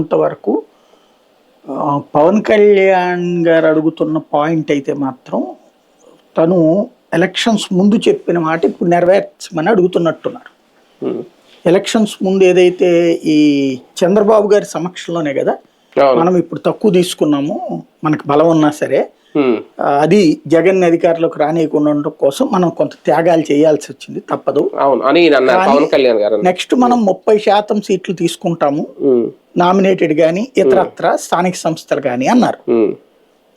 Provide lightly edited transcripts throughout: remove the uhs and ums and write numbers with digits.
అంతవరకు పవన్ కళ్యాణ్ గారు అడుగుతున్న పాయింట్ అయితే మాత్రం తను ఎలక్షన్స్ ముందు చెప్పిన మాట ఇప్పుడు నెరవేర్చమని అడుగుతున్నట్టున్నారు. ఎలక్షన్స్ ముందు ఏదైతే ఈ చంద్రబాబు గారి సమక్షంలోనే కదా మనం ఇప్పుడు తక్కువ తీసుకున్నాము, మనకు బలం ఉన్నా సరే అది జగన్ అధికారులకు రానియకుండా ఉండడం కోసం మనం కొంత త్యాగాలు చేయాల్సి వచ్చింది, తప్పదు. నెక్స్ట్ మనం 30% సీట్లు తీసుకుంటాము నామినేటెడ్ గాని ఇతరత్ర స్థానిక సంస్థలు కానీ అన్నారు.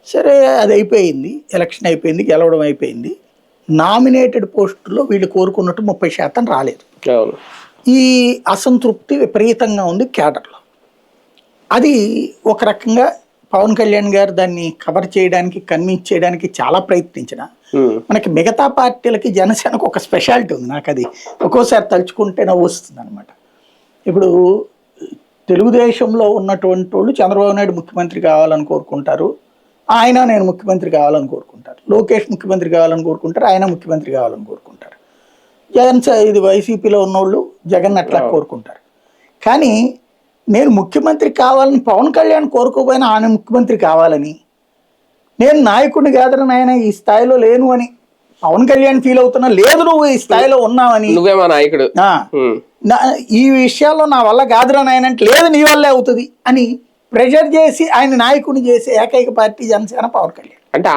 సరే, అది అయిపోయింది, ఎలక్షన్ అయిపోయింది, గెలవడం అయిపోయింది. నామినేటెడ్ పోస్టులో వీళ్ళు కోరుకున్నట్టు 30% రాలేదు. ఈ అసంతృప్తి విపరీతంగా ఉంది కేడర్లో. అది ఒక రకంగా పవన్ కళ్యాణ్ గారు దాన్ని కవర్ చేయడానికి, కన్విన్స్ చేయడానికి చాలా ప్రయత్నించిన మనకి మిగతా పార్టీలకి జనసేనకు ఒక స్పెషాలిటీ ఉంది. నాకు అది ఒక్కోసారి తలుచుకుంటే నవ్వు వస్తుంది అనమాట. ఇప్పుడు తెలుగుదేశంలో ఉన్నటువంటి వాళ్ళు చంద్రబాబు నాయుడు ముఖ్యమంత్రి కావాలని కోరుకుంటారు, ఆయన నేను ముఖ్యమంత్రి కావాలని కోరుకుంటారు. లోకేష్ ముఖ్యమంత్రి కావాలని కోరుకుంటారు, ఆయన ముఖ్యమంత్రి కావాలని కోరుకుంటారు. ఇది వైసీపీలో ఉన్నోళ్ళు జగన్ అట్లా కోరుకుంటారు. కానీ నేను ముఖ్యమంత్రి కావాలని పవన్ కళ్యాణ్ కోరుకోపోయినా ఆయన ముఖ్యమంత్రి కావాలని, నేను నాయకుడిని కాదని ఆయన ఈ స్థాయిలో లేను అని పవన్ కళ్యాణ్ ఫీల్ అవుతున్నా, లేదు నువ్వు ఈ స్థాయిలో ఉన్నావని, నువ్వేమా నాయకుడు, ఈ విషయాల్లో నా వల్ల కాదురా నాయన అంటే, లేదు నీ వల్లే అవుతుంది అని ప్రెషర్ చేసి ఆయన నాయకుడిని చేసే ఏకైక పార్టీ జనసేన, పవన్ కళ్యాణ్. అంటే